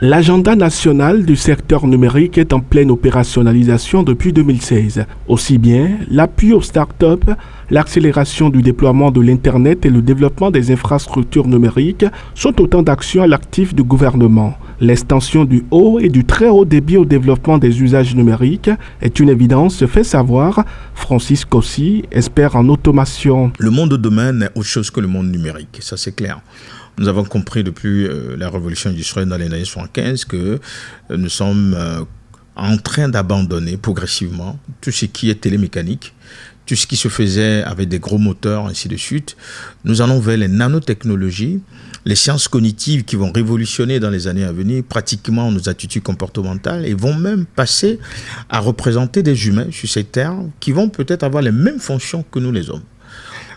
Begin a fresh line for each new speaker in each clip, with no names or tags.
L'agenda national du secteur numérique est en pleine opérationnalisation depuis 2016. Aussi bien l'appui aux startups, l'accélération du déploiement de l'Internet et le développement des infrastructures numériques sont autant d'actions à l'actif du gouvernement. L'extension du haut et du très haut débit au développement des usages numériques est une évidence, se fait savoir Francis Cossi, expert en automation.
Le monde de demain n'est autre chose que le monde numérique, ça c'est clair. Nous avons compris depuis la révolution industrielle dans les années 75 que nous sommes en train d'abandonner progressivement tout ce qui est télémécanique, tout ce qui se faisait avec des gros moteurs, ainsi de suite. Nous allons vers les nanotechnologies, les sciences cognitives qui vont révolutionner dans les années à venir pratiquement nos attitudes comportementales et vont même passer à représenter des humains sur cette terre qui vont peut-être avoir les mêmes fonctions que nous les hommes.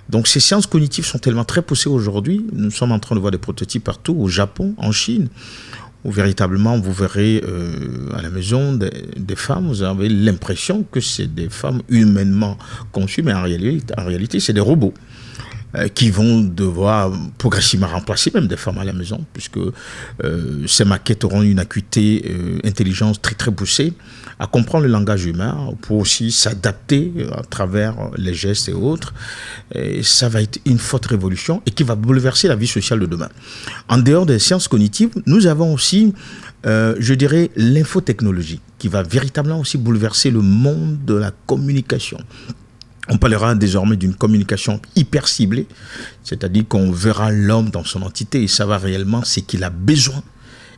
Donc ces sciences cognitives sont tellement très poussées aujourd'hui. Nous sommes en train de voir des prototypes partout, au Japon, en Chine, où véritablement vous verrez à la maison des femmes, vous avez l'impression que c'est des femmes humainement conçues, mais en réalité c'est des robots qui vont devoir progressivement remplacer même des femmes à la maison, puisque ces maquettes auront une acuité intelligence très très poussée à comprendre le langage humain pour aussi s'adapter à travers les gestes et autres. Et ça va être une forte révolution et qui va bouleverser la vie sociale de demain. En dehors des sciences cognitives, nous avons aussi, je dirais, l'infotechnologie qui va véritablement aussi bouleverser le monde de la communication. On parlera désormais d'une communication hyper ciblée, c'est-à-dire qu'on verra l'homme dans son entité et savoir réellement ce qu'il a besoin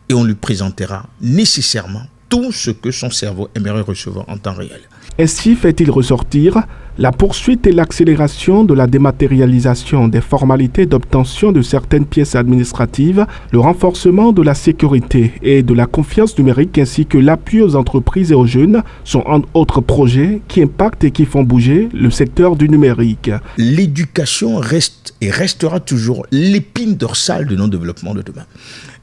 et on lui présentera nécessairement tout ce que son cerveau aimerait recevoir en temps réel.
Ainsi fait-il ressortir la poursuite et l'accélération de la dématérialisation des formalités d'obtention de certaines pièces administratives, le renforcement de la sécurité et de la confiance numérique ainsi que l'appui aux entreprises et aux jeunes sont entre autres projets qui impactent et qui font bouger le secteur du numérique.
L'éducation reste et restera toujours l'épine dorsale de nos développements de demain.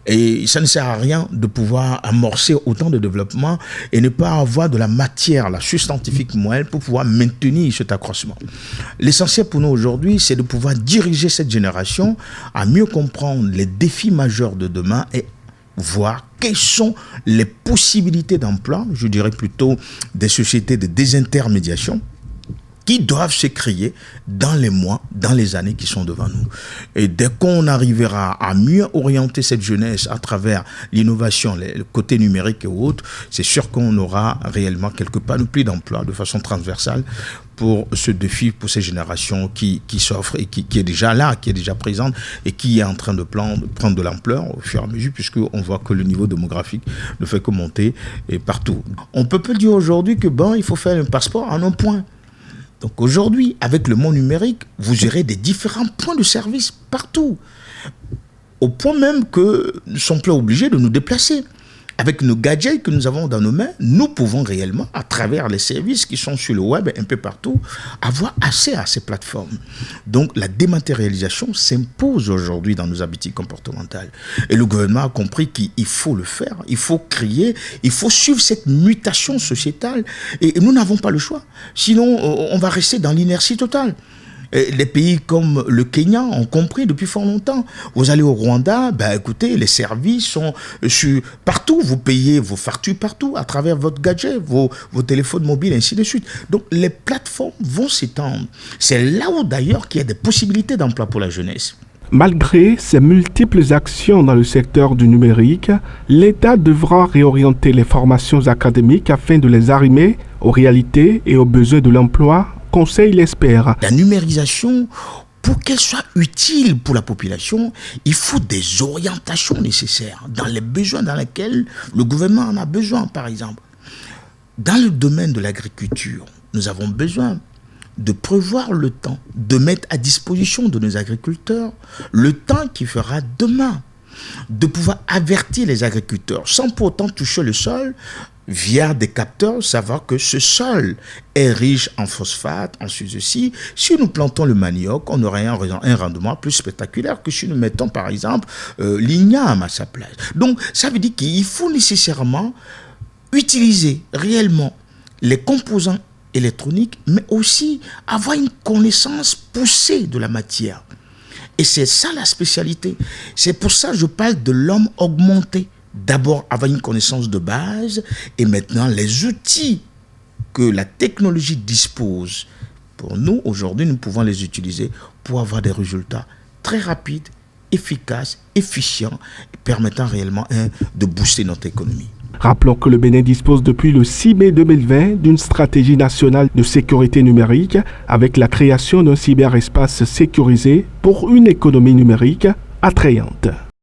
Et ça ne sert à rien de pouvoir amorcer autant de développement et ne pas avoir de la matière, la substantifique moelle pour pouvoir maintenir cet accroissement. L'essentiel pour nous aujourd'hui, c'est de pouvoir diriger cette génération à mieux comprendre les défis majeurs de demain et voir quelles sont les possibilités d'emploi, je dirais plutôt des sociétés de désintermédiation, qui doivent se créer dans les mois, dans les années qui sont devant nous. Et dès qu'on arrivera à mieux orienter cette jeunesse à travers l'innovation, le côté numérique et autres, c'est sûr qu'on aura réellement quelque panoplie d'emplois de façon transversale pour ce défi, pour ces générations qui s'offrent et qui est déjà là, qui est déjà présente et qui est en train de prendre de l'ampleur au fur et à mesure, puisqu'on voit que le niveau démographique ne fait que monter et partout. On peut pas dire aujourd'hui que il faut faire un passeport en un point. Donc aujourd'hui, avec le monde numérique, vous aurez des différents points de service partout. Au point même que nous ne sommes plus obligés de nous déplacer. Avec nos gadgets que nous avons dans nos mains, nous pouvons réellement, à travers les services qui sont sur le web un peu partout, avoir accès à ces plateformes. Donc la dématérialisation s'impose aujourd'hui dans nos habitudes comportementales. Et le gouvernement a compris qu'il faut le faire, il faut créer, il faut suivre cette mutation sociétale. Et nous n'avons pas le choix. Sinon, on va rester dans l'inertie totale. Les pays comme le Kenya ont compris depuis fort longtemps. Vous allez au Rwanda, écoutez, les services sont partout. Vous payez vos factures partout à travers votre gadget, vos téléphones mobiles, ainsi de suite. Donc les plateformes vont s'étendre. C'est là où d'ailleurs qu'il y a des possibilités d'emploi pour la jeunesse.
Malgré ces multiples actions dans le secteur du numérique, l'État devra réorienter les formations académiques afin de les arrimer aux réalités et aux besoins de l'emploi, conseille l'expert.
La numérisation, pour qu'elle soit utile pour la population, il faut des orientations nécessaires dans les besoins dans lesquels le gouvernement en a besoin, par exemple. Dans le domaine de l'agriculture, nous avons besoin de prévoir le temps, de mettre à disposition de nos agriculteurs le temps qui fera demain, de pouvoir avertir les agriculteurs sans pour autant toucher le sol, via des capteurs, savoir que ce sol est riche en phosphate, en ceci. Si nous plantons le manioc, on aurait un rendement plus spectaculaire que si nous mettons par exemple l'igname à sa place. Donc ça veut dire qu'il faut nécessairement utiliser réellement les composants électroniques, mais aussi avoir une connaissance poussée de la matière. Et c'est ça la spécialité. C'est pour ça que je parle de l'homme augmenté. d'abord avoir une connaissance de base et maintenant les outils que la technologie dispose. Pour nous, aujourd'hui, nous pouvons les utiliser pour avoir des résultats très rapides, efficaces, efficients, permettant réellement de booster notre économie.
Rappelons que le Bénin dispose depuis le 6 mai 2020 d'une stratégie nationale de sécurité numérique avec la création d'un cyberespace sécurisé pour une économie numérique attrayante.